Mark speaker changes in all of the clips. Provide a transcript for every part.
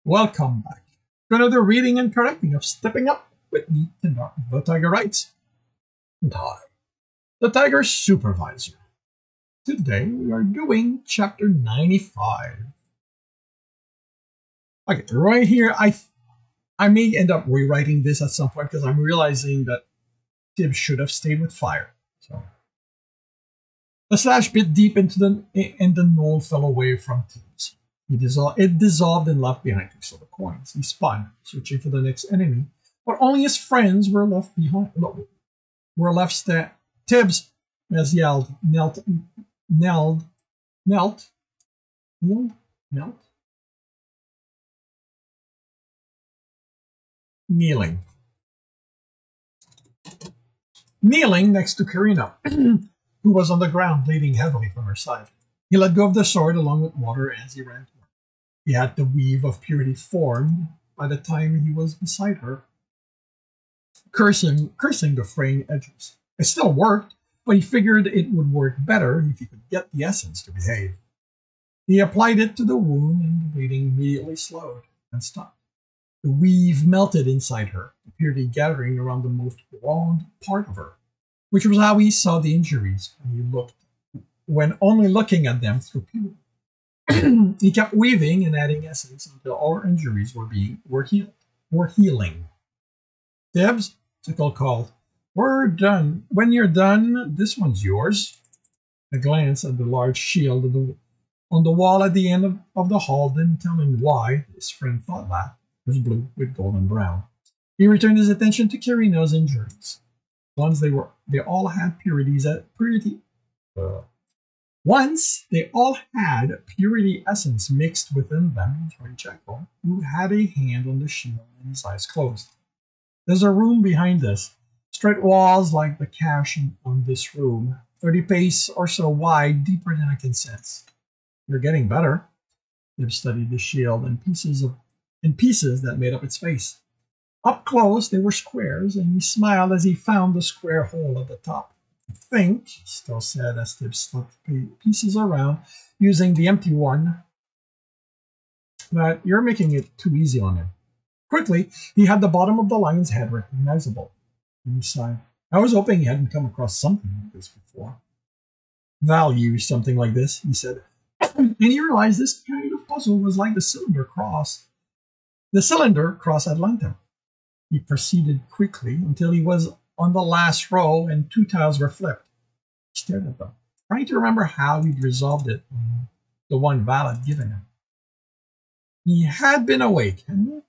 Speaker 1: Welcome back to another reading and correcting of Stepping Up with me, the Tiger Writes. And hi, the Tiger Supervisor. Today we are doing chapter 95. Okay, right here, I may end up rewriting this at some point because I'm realizing that Tibs should have stayed with fire. So the slash bit deep into the knoll fell away from Tibs. It dissolved and left behind two silver coins. He spun, searching for the next enemy, but only his friends were left behind. Were left. Tibbs, as yelled, knelt, kneeling, kneeling next to Karina, who was on the ground, bleeding heavily from her side. He let go of the sword along with water as he ran. He had the weave of purity formed by the time he was beside her, cursing the fraying edges. It still worked, but he figured it would work better if he could get the essence to behave. He applied it to the wound, and the bleeding immediately slowed and stopped. The weave melted inside her, the purity gathering around the most wronged part of her, which was how he saw the injuries when only looking at them through purity. He kept weaving and adding essence until all her injuries were healing. Tibs, Tickle called. We're done. When you're done, this one's yours. A glance at the large shield on the wall at the end of the hall didn't tell him why his friend thought that. It was blue with golden brown. He returned his attention to Kirino's injuries. Once they all had Once they all had purity essence mixed within them, joined Jekyll, who had a hand on the shield and his eyes closed. There's a room behind this. Straight walls like the cache on this room, 30 pace or so wide, deeper than I can sense. You're getting better. They've studied the shield and pieces that made up its face. Up close, they were squares, and he smiled as he found the square hole at the top. Think, still said as Tibs slipped pieces around, using the empty one, but you're making it too easy on him. Quickly, he had the bottom of the lion's head recognizable. And he sighed. I was hoping he hadn't come across something like this before. Value something like this, he said. And he realized this kind of puzzle was like the cylinder cross Atlanta. He proceeded quickly until he was on the last row and two tiles were flipped. He stared at them, trying to remember how he'd resolved it on the one Val had given him. He had been awake, and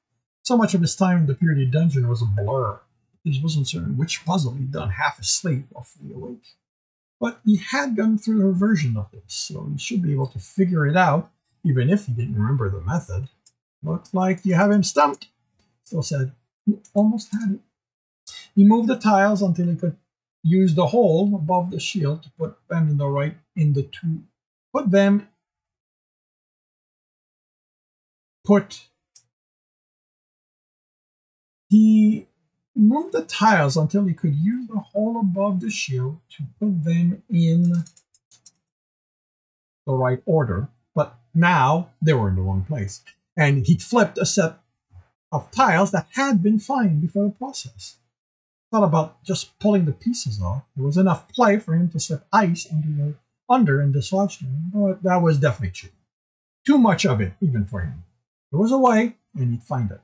Speaker 1: so much of his time in the purity dungeon was a blur. He wasn't certain which puzzle he'd done half asleep or fully awake. But he had gone through a version of this, so he should be able to figure it out, even if he didn't remember the method. Looked like you have him stumped, Still said. He almost had it. He moved the tiles until he could use the hole above the shield to put them He moved the tiles until he could use the hole above the shield to put them in the right order, but now they were in the wrong place. And he'd flipped a set of tiles that had been fine before the process. Thought about just pulling the pieces off. There was enough play for him to slip ice under and dislodge them, but that was definitely cheap. Too much of it, even for him. There was a way, and he'd find it.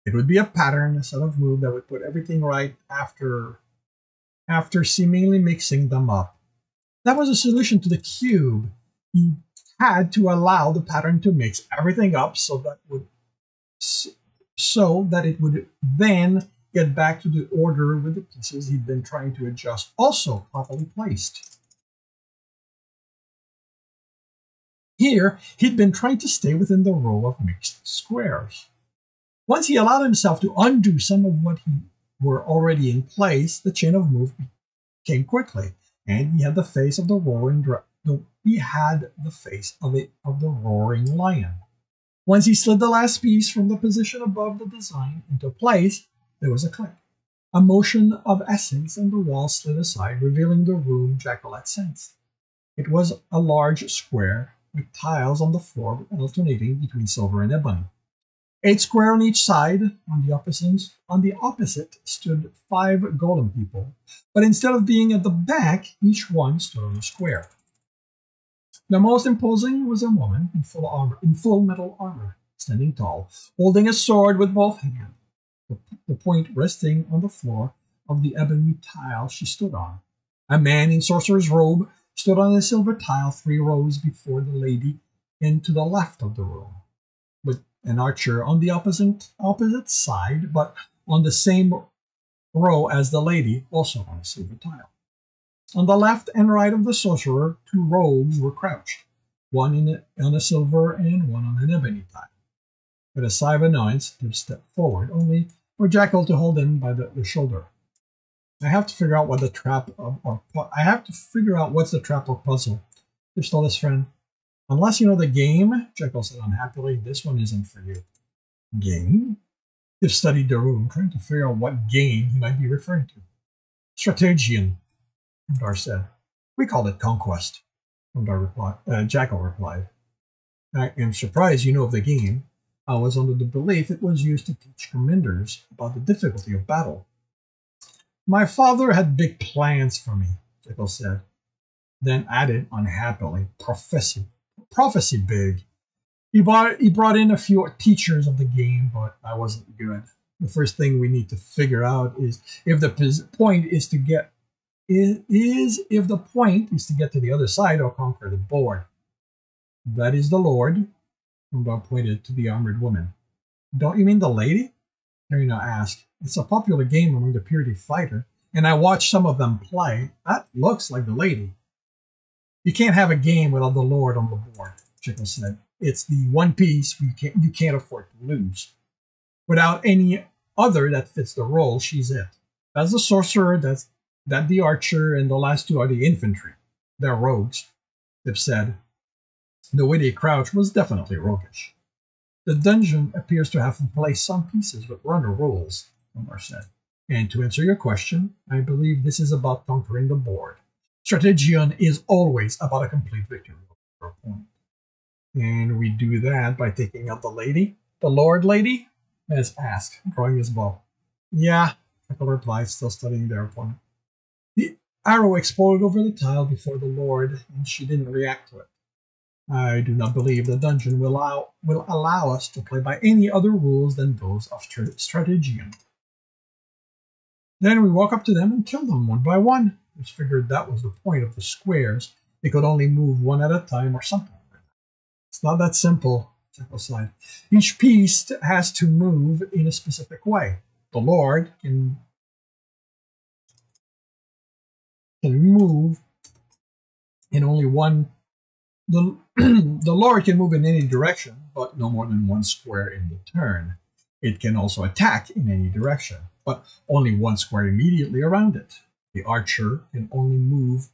Speaker 1: It would be a pattern, a set of moves that would put everything right after seemingly mixing them up. That was a solution to the cube. He had to allow the pattern to mix everything up so that it would then get back to the order with the pieces he'd been trying to adjust, also properly placed. Here, he'd been trying to stay within the row of mixed squares. Once he allowed himself to undo some of what were already in place, the chain of move came quickly, and he had the face of the roaring lion. Once he slid the last piece from the position above the design into place, there was a click. A motion of essence, and the wall slid aside, revealing the room Jekyll had sensed. It was a large square with tiles on the floor alternating between silver and ebony. 8 square on each side. On the opposite stood 5 golem people, but instead of being at the back, each one stood on a square. The most imposing was a woman in full metal armor, standing tall, holding a sword with both hands, the point resting on the floor of the ebony tile she stood on. A man in sorcerer's robe stood on a silver tile 3 rows before the lady and to the left of the room, with an archer on the opposite side, but on the same row as the lady, also on a silver tile. On the left and right of the sorcerer, 2 rogues were crouched, one on a silver and one on an ebony tile. With a sigh of annoyance, Tibs stepped forward, only for Jackal to hold him by the shoulder. I have to figure out what the trap I have to figure out what's the trap or puzzle. Tibs told his friend. Unless you know the game, Jackal said unhappily, this one isn't for you. Game? Tibs studied the room, trying to figure out what game he might be referring to. Strategian, Dar said. We call it Conquest, Jackal replied. I am surprised you know of the game. I was under the belief it was used to teach commanders about the difficulty of battle. My father had big plans for me, Jackal said, then added unhappily, prophecy big. He brought in a few teachers of the game, but I wasn't good. The first thing we need to figure out is if the point is to get to the other side or conquer the board. That is the Lord. Umbar pointed to the armored woman. Don't you mean the lady? Karina asked. It's a popular game among the purity fighter, and I watched some of them play. That looks like the lady. You can't have a game without the Lord on the board, Jackal said. It's the one piece you can't afford to lose. Without any other that fits the role, she's it. That's the sorcerer, that's the archer, and the last 2 are the infantry. They're rogues, Tibs said. The way they crouch was definitely roguish. The dungeon appears to have replaced some pieces with runner rules, Omar said. And to answer your question, I believe this is about conquering the board. Strategion is always about a complete victory over a point. And we do that by taking out the lady. The Lord lady? Mez asked, drawing his bow. Yeah, Jackal replied, still studying their opponent. The arrow exploded over the tile before the Lord, and she didn't react to it. I do not believe the dungeon will allow us to play by any other rules than those of Strategion. Then we walk up to them and kill them one by one. We figured that was the point of the squares. They could only move one at a time or something like that. It's not that simple, Jackal said. Each piece has to move in a specific way. The Lord can move in only one. The Lord can move in any direction, but no more than 1 square in the turn. It can also attack in any direction, but only 1 square immediately around it. The archer can only move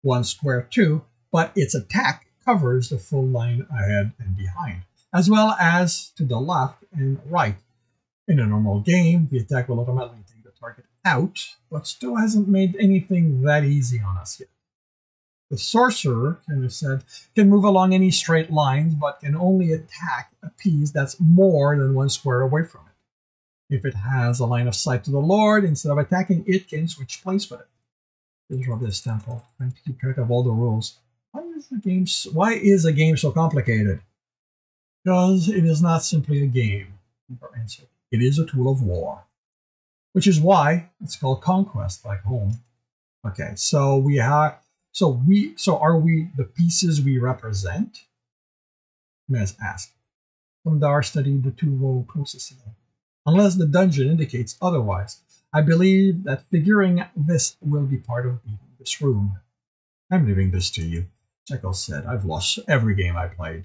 Speaker 1: 1 square too, but its attack covers the full line ahead and behind, as well as to the left and right. In a normal game, the attack will automatically take the target out, but still hasn't made anything that easy on us yet. The sorcerer, Kenner said, can move along any straight lines, but can only attack a piece that's more than 1 square away from it. If it has a line of sight to the Lord, instead of attacking, it can switch place with it. Let's rub this temple, trying to keep track of all the rules. Why is a game so complicated? Because it is not simply a game, Kenner answered. It is a tool of war. Which is why it's called Conquest, like home. Okay, so are we the pieces we represent? Mez asked. Kamdar studied the 2-row closest to them. Unless the dungeon indicates otherwise, I believe that figuring this will be part of this room. I'm leaving this to you, Jackal said. I've lost every game I played.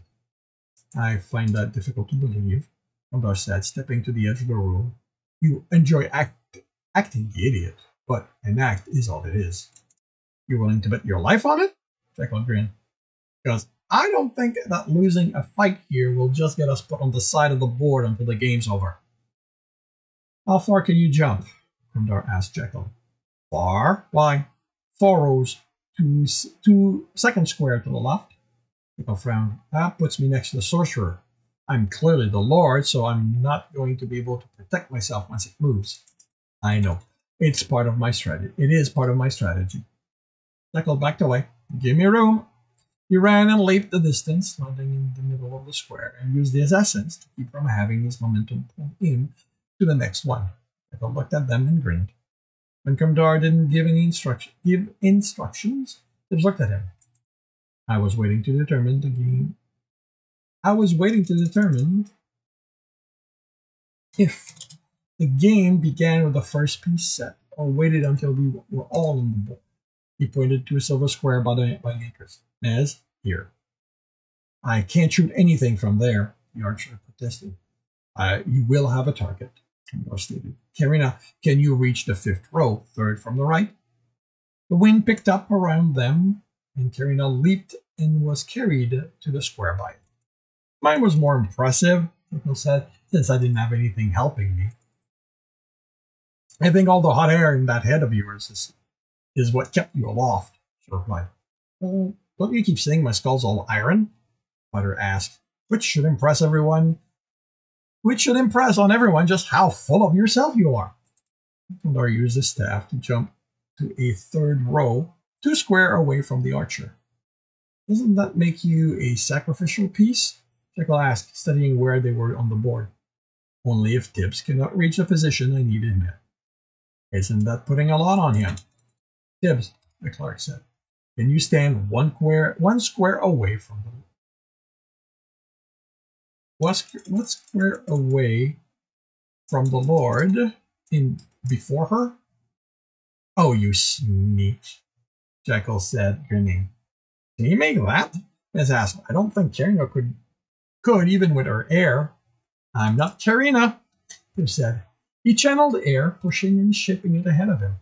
Speaker 1: I find that difficult to believe, Kamdar said, stepping to the edge of the room. You enjoy acting the idiot, but an act is all it is. You willing to bet your life on it? Jackal grinned. Because I don't think that losing a fight here will just get us put on the side of the board until the game's over. How far can you jump? Kamdar asked Jackal. Far? Why? 4 rows, 2 second square to the left. Jackal frowned. That puts me next to the sorcerer. I'm clearly the Lord, so I'm not going to be able to protect myself once it moves. I know. It's part of my strategy. It is part of my strategy. Jackal backed away. Give me room. He ran and leaped the distance, landing in the middle of the square, and used his essence to keep from having his momentum pull him to the next one. Jackal looked at them and grinned. When Kamdar didn't give instructions, Tibs looked at him. I was waiting to determine if the game began with the first piece set or waited until we were all on the board. He pointed to a silver square by the acres. As here. I can't shoot anything from there, the archer protested. You will have a target, Kamdar stated. Karina, can you reach the 5th row, 3rd from the right? The wind picked up around them, and Karina leaped and was carried to the square by it. Mine was more impressive, Nichols said, since I didn't have anything helping me. I think all the hot air in that head of yours is what kept you aloft, she replied. Well, don't you keep saying my skull's all iron? Butter asked, which should impress on everyone just how full of yourself you are. Kamdar used his staff to jump to a 3rd row, 2 square away from the archer. Doesn't that make you a sacrificial piece? Jekyll asked, studying where they were on the board. Only if Tibs cannot reach the position I needed him in. Isn't that putting a lot on him? Tibs, the clerk said. Can you stand one square away from them? One square away from the Lord before her? Oh, you sneak, Jekyll said, grinning. Can you make that? Miss asked. I don't think Karina could even with her air. I'm not Karina, Tib said. He channeled air, pushing and shaping it ahead of him.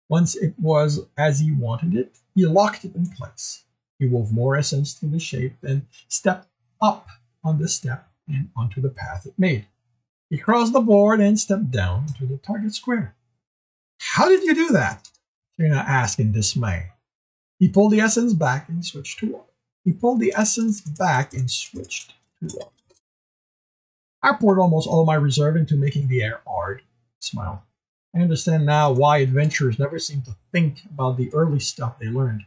Speaker 1: Once it was as he wanted it, he locked it in place. He wove more essence to the shape, then stepped up on the step and onto the path it made. He crossed the board and stepped down to the target square. How did you do that? Karina asked in dismay. He pulled the essence back and switched to water. I poured almost all my reserve into making the air hard, he smiled. I understand now why adventurers never seem to think about the early stuff they learned.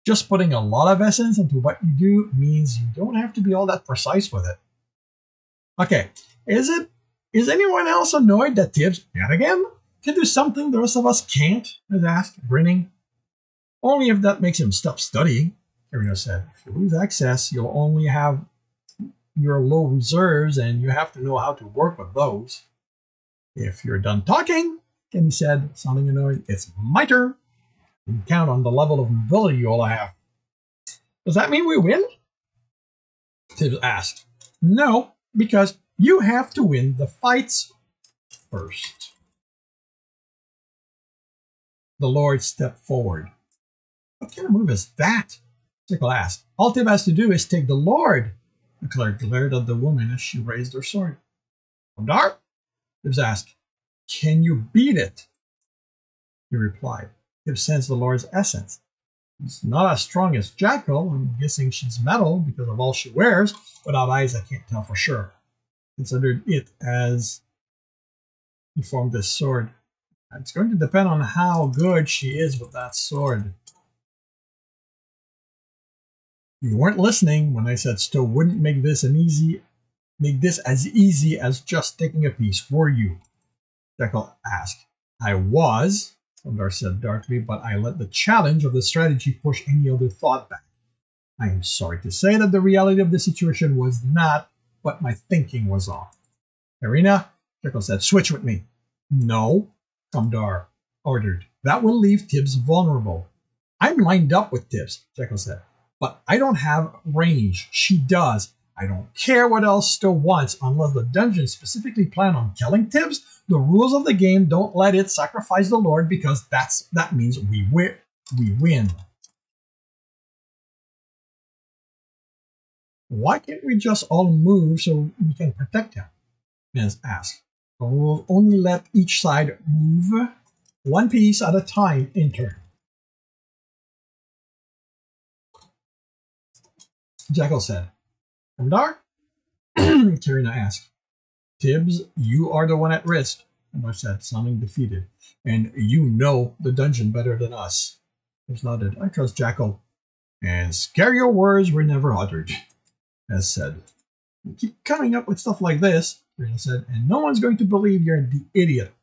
Speaker 1: Just putting a lot of essence into what you do means you don't have to be all that precise with it. Okay, is anyone else annoyed that Tibs, yet again, can do something the rest of us can't? I asked, grinning. Only if that makes him stop studying, Karina said. If you lose access, you'll only have your low reserves, and you have to know how to work with those. If you're done talking, Kenny said, sounding annoyed, it's my turn. You can count on the level of mobility you all have. Does that mean we win? Tibbs asked. No, because you have to win the fights first. The Lord stepped forward. What kind of move is that? Tickle asked. All Tib has to do is take the Lord. The clerk glared at the woman as she raised her sword. Kamdar? Tibbs asked. Can you beat it? He replied. Tibbs sensed the Lord's essence. It's not as strong as Jackal. I'm guessing she's metal because of all she wears. Without eyes, I can't tell for sure. Considered it as he formed this sword. It's going to depend on how good she is with that sword. You weren't listening when I said Stowe wouldn't make this as easy as just taking a piece, were you? Jekyll asked. I was, Kamdar said darkly, but I let the challenge of the strategy push any other thought back. I am sorry to say that the reality of the situation was not what my thinking was on. Karina, Jekyll said, switch with me. No, Kamdar ordered. That will leave Tibs vulnerable. I'm lined up with Tibs, Jekyll said. But I don't have range. She does. I don't care what else Stowe wants unless the dungeon specifically plan on killing Tibs. The rules of the game don't let it sacrifice the Lord because that means we win. Why can't we just all move so we can protect him? Miz asked. The rules only let each side move one piece at a time in turn. Jekyll said, Kamdar, Karina asked. Tibs, you are the one at risk, Emma said, sounding defeated. And you know the dungeon better than us. Tibbs nodded. I trust Jackal. And scarier words were never uttered, as said. You keep coming up with stuff like this, Karina said, and no one's going to believe you're the idiot.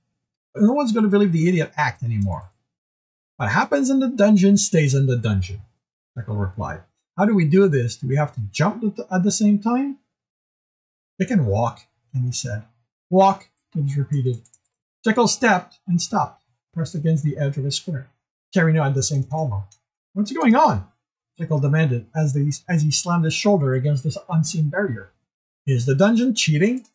Speaker 1: No one's going to believe the idiot act anymore. What happens in the dungeon stays in the dungeon, Jackal replied. How do we do this? Do we have to jump at the same time? They can walk, Kenny said. Walk, Tibbs repeated. Jekyll stepped and stopped, pressed against the edge of his square. Karina had the same problem. What's going on? Jekyll demanded as he slammed his shoulder against this unseen barrier. Is the dungeon cheating?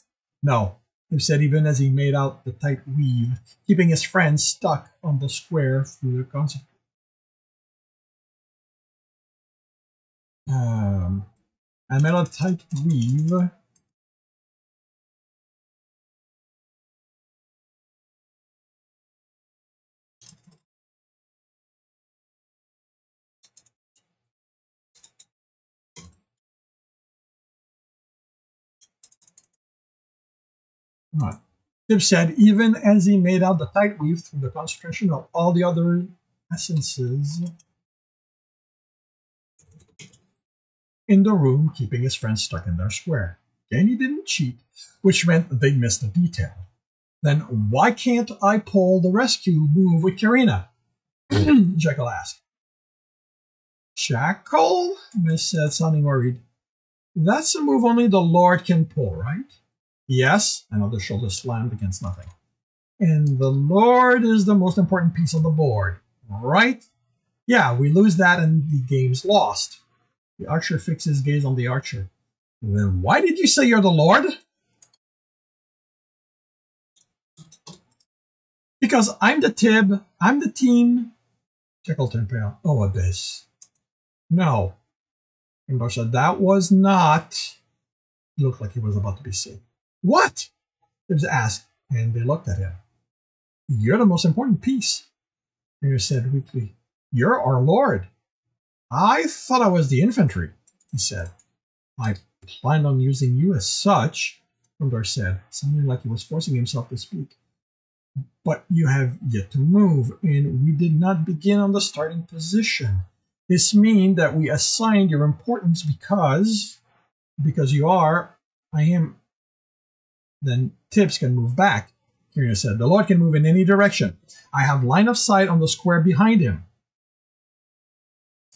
Speaker 1: No, Tibbs said even as he made out the tight weave, keeping his friend stuck on the square through the concert. I made a tight weave. Right. Tibbs said, even as he made out the tight weave through the concentration of all the other essences in the room, keeping his friends stuck in their square. And he didn't cheat, which meant they missed a detail. Then why can't I pull the rescue move with Karina? Jekyll asked. Jackal? Miss said, sounding worried. That's a move only the Lord can pull, right? Yes, another shoulder slammed against nothing. And the Lord is the most important piece on the board, right? Yeah, we lose that and the game's lost. The archer fixed his gaze on the archer. Then why did you say you're the Lord? Because I'm the Tib, I'm the team. Jekyll turned pale. Oh, Abyss. No. Kimbo said, that was not. He looked like he was about to be sick. What? Tibbs asked, and they looked at him. You're the most important piece. Mayor said weakly. You're our lord. I thought I was the infantry, he said. I planned on using you as such, Gondor said, sounding like he was forcing himself to speak. But you have yet to move, and we did not begin on the starting position. This means that we assigned your importance because you are, I am. Then Tibbs can move back, Karina said. The Lord can move in any direction. I have line of sight on the square behind him.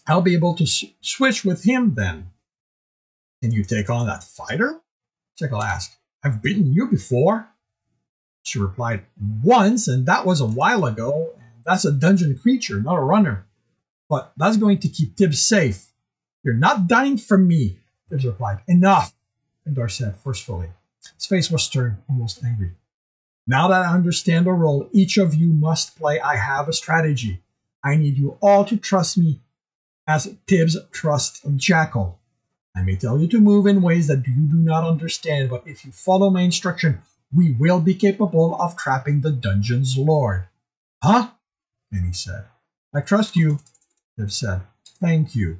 Speaker 1: I'll be able to switch with him then. Can you take on that fighter? Jekyll asked. I've beaten you before. She replied, once, and that was a while ago. And that's a dungeon creature, not a runner. But that's going to keep Tibbs safe. You're not dying from me, Tibbs replied. Enough, Gondor said forcefully. His face was stern, almost angry. Now that I understand the role each of you must play, I have a strategy. I need you all to trust me as Tibbs trusts Jackal. I may tell you to move in ways that you do not understand, but if you follow my instruction, we will be capable of trapping the dungeon's lord. Huh? Kenny said. I trust you, Tibbs said. Thank you.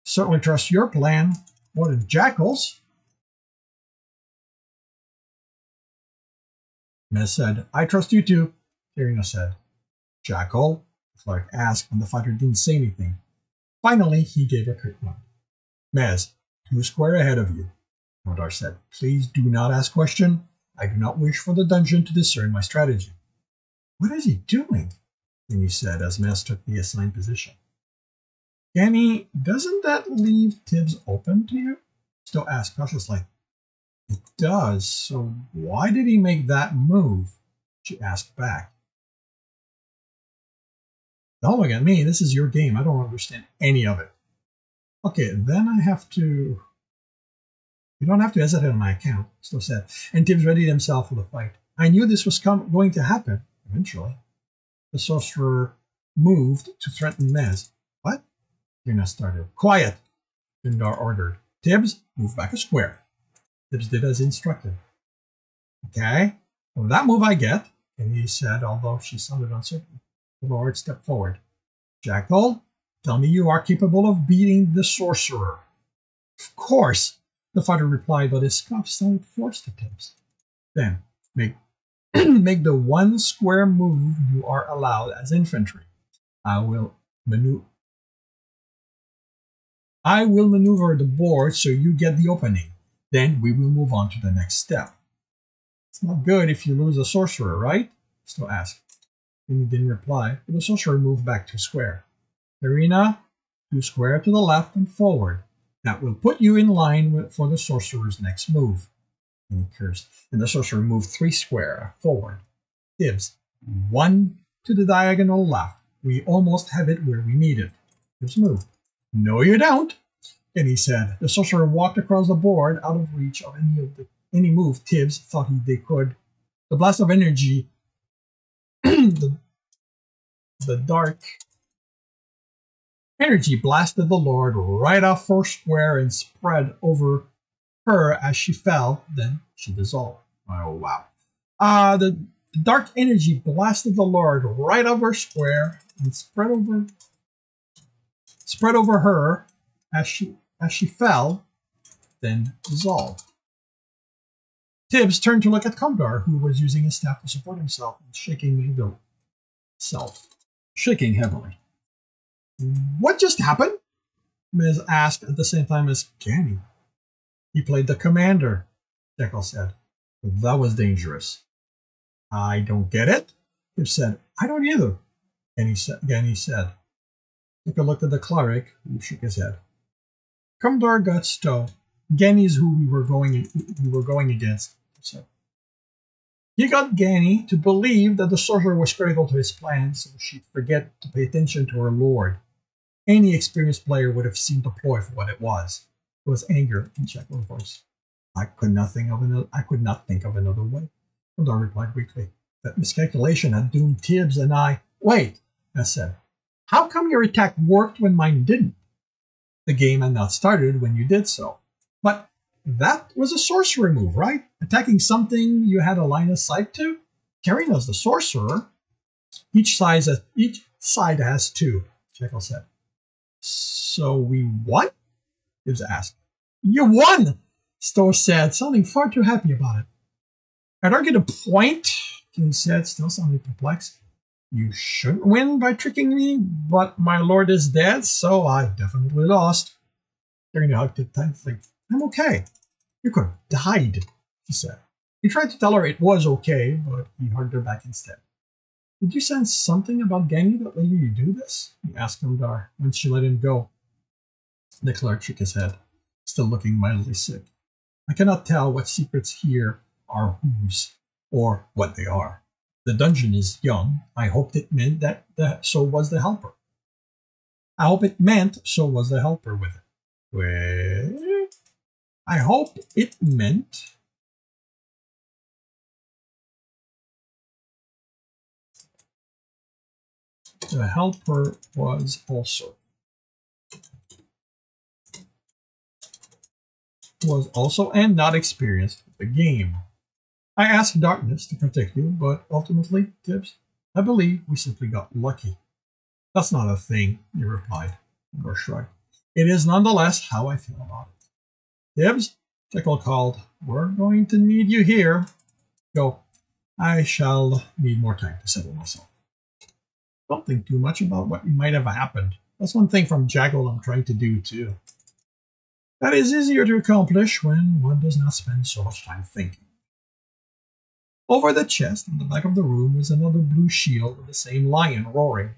Speaker 1: Certainly trust your plan more than Jackal's. Mez said, I trust you too, Karina said. Jackal? Clark asked when the fighter didn't say anything. Finally, he gave a curt nod. Mez, 2 square ahead of you, Nodar said. Please do not ask question. I do not wish for the dungeon to discern my strategy. What is he doing? Kenny said as Mez took the assigned position. Kenny, doesn't that leave Tibbs open to you? Still asked cautiously. It does, so why did he make that move? She asked back. Don't look at me, this is your game, I don't understand any of it. Okay, then I have to... You don't have to hesitate on my account, Still said, and Tibbs readied himself for the fight. I knew this was going to happen, eventually. The sorcerer moved to threaten Mez. What? Irina started. Quiet, Gondor ordered. Tibbs, move back a square. Tibbs did as instructed. Okay, well, that move I get, and he said, although she sounded uncertain. The Lord stepped forward. Jackal, tell me you are capable of beating the sorcerer. Of course, The fighter replied, but his scoff sounded forced to Tibs. Then, make make the one square move you are allowed as infantry. I will maneuver the board so you get the opening. Then we will move on to the next step. It's not good if you lose a sorcerer, right? Still asked. And he didn't reply, but the sorcerer moved back to square. Karina, 2 square to the left and forward. That will put you in line for the sorcerer's next move. And he cursed. And the sorcerer moved 3 square forward. Tibs, 1 to the diagonal left. We almost have it where we need it. Tibs moved. No, you don't. And he said. The sorcerer walked across the board out of reach of any move Tibs thought they could. The blast of energy, the dark energy blasted the Lord right off her square and spread over her as she fell. Then she dissolved. Oh, wow. The dark energy blasted the Lord right off her square and spread over her as she fell, then dissolved. Tibs turned to look at Commodore, who was using his staff to support himself and shaking heavily. What just happened? Miz asked at the same time as Kenny. He played the commander, Jekyll said. That was dangerous. I don't get it, Tibs said. I don't either, Kenny said. Jekyll looked at the cleric, who shook his head. Commodore Gusto, Genny's who we were going against, he said. He got Genny to believe that the sorcerer was critical to his plan, so she'd forget to pay attention to her lord. Any experienced player would have seen the ploy for what it was. It was anger in Jekyll's voice. I could not think of another way. Commodore replied weakly. That miscalculation had doomed Tibs and I. Wait, I said. How come your attack worked when mine didn't? The game had not started when you did so. But that was a sorcery move, right? Attacking something you had a line of sight to? Karina's the sorcerer. Each side has 2, Jekyll said. So we won? Tibs asked. You won! Stowe said, sounding far too happy about it. I don't get a point, King said, still sounding perplexed. You shouldn't win by tricking me, but my lord is dead, so I definitely lost. Karina hugged it tightly. I'm okay. You could have died, she said. He tried to tell her it was okay, but he hugged her back instead. Did you sense something about Genny that made you do this? He asked Kamdar when she let him go. The clerk shook his head, still looking mildly sick. I cannot tell what secrets here are whose, or what they are. The dungeon is young. I hoped it meant that so was the helper. I hope it meant so was the helper with it. Well, I hope it meant the helper was also and not experienced with the game. I asked Darkness to protect you, but ultimately, Tibs, I believe we simply got lucky. That's not a thing, he replied, or shrugged. It is nonetheless how I feel about it. Tibs, Jekyll called, we're going to need you here. Go. I shall need more time to settle myself. Don't think too much about what might have happened. That's one thing from Jekyll I'm trying to do too. That is easier to accomplish when one does not spend so much time thinking. Over the chest in the back of the room was another blue shield with the same lion roaring.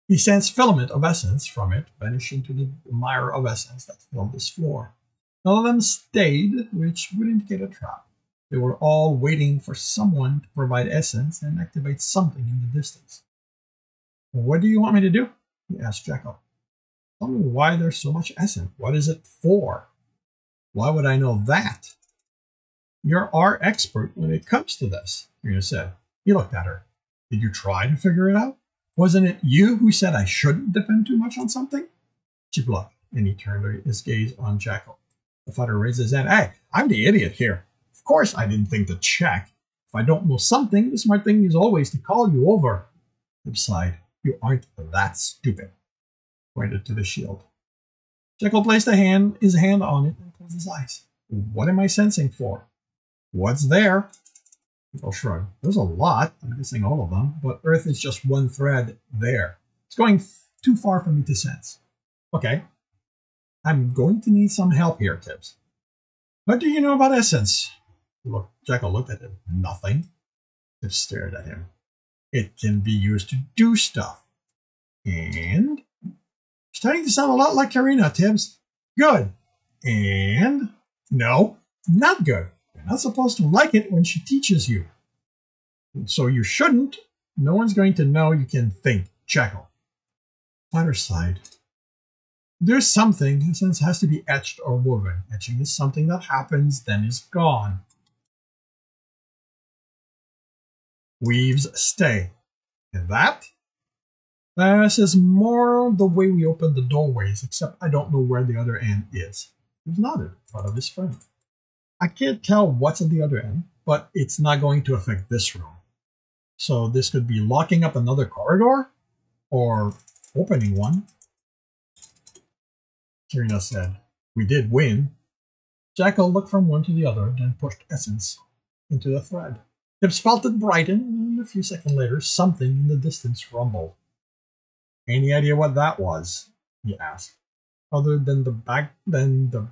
Speaker 1: He sensed filament of essence from it vanish into the mire of essence that filled this floor. None of them stayed, which would indicate a trap. They were all waiting for someone to provide essence and activate something in the distance. What do you want me to do? He asked Jekyll. Tell me why there's so much essence. What is it for? Why would I know that? You're our expert when it comes to this, Rena said. He looked at her. Did you try to figure it out? Wasn't it you who said I shouldn't depend too much on something? She bluffed, and he turned his gaze on Jekyll. The fighter raised his hand. Hey, I'm the idiot here. Of course I didn't think to check. If I don't know something, the smart thing is always to call you over. He sighed. You aren't that stupid. pointed to the shield. Jekyll placed his hand on it and closed his eyes. What am I sensing for? What's there? People shrug. There's a lot. I'm guessing all of them. But Earth is just one thread there. It's going too far for me to sense. Okay. I'm going to need some help here, Tibs. What do you know about essence? Jekyll looked at him. Nothing. Tibs stared at him. It can be used to do stuff. And? Starting to sound a lot like Karina, Tibs. Good. And? No, not good. You're not supposed to like it when she teaches you. So you shouldn't. No one's going to know you can think. Jekyll. Potter sighed. There's something. Essence has to be etched or woven. Etching is something that happens, then is gone. Weaves stay. And that? This is more the way we open the doorways, except I don't know where the other end is. He nodded in front of his friend. I can't tell what's at the other end, but it's not going to affect this room. So this could be locking up another corridor, or opening one. Karina said, we did win. Jekyll looked from one to the other, then pushed essence into the thread. Tibs felt it brighten, and a few seconds later, something in the distance rumbled. Any idea what that was? He asked. Other than the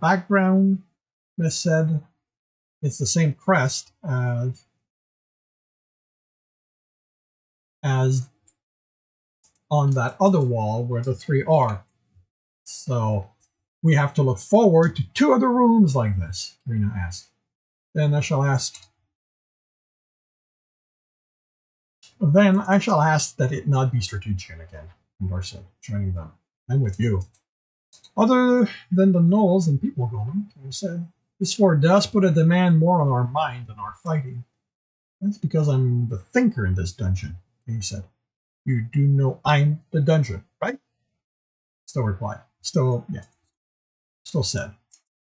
Speaker 1: background, Miss said, it's the same crest as on that other wall where the three are. So we have to look forward to 2 other rooms like this, Karina asked. Then I shall ask that it not be strategic again, Endor said, joining them. I'm with you. Other than the gnolls and people golem, Karina said, this fort does put a demand more on our mind than our fighting. That's because I'm the thinker in this dungeon, he said. You do know I'm the dungeon, right? Still replied. Still said.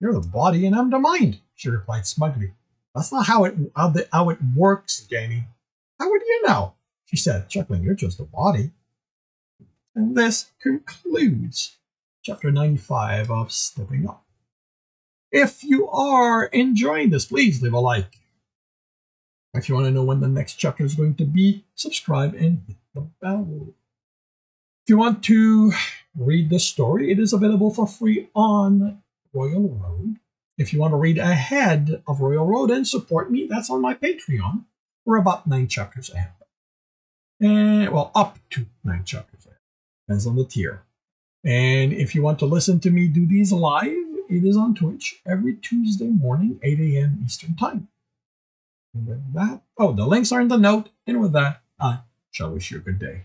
Speaker 1: You're the body and I'm the mind, she replied smugly. That's not how it works, Jamie. How would you know? She said, chuckling. You're just a body. And this concludes chapter 95 of Stepping Up. If you are enjoying this, please leave a like. If you want to know when the next chapter is going to be, subscribe and hit the bell. If you want to read the story, it is available for free on Royal Road. If you want to read ahead of Royal Road and support me, that's on my Patreon. We're about 9 chapters ahead. And, well, up to 9 chapters ahead. Depends on the tier. And if you want to listen to me do these live, it is on Twitch every Tuesday morning, 8 a.m. Eastern Time. And with that, the links are in the note. And with that, I shall wish you a good day.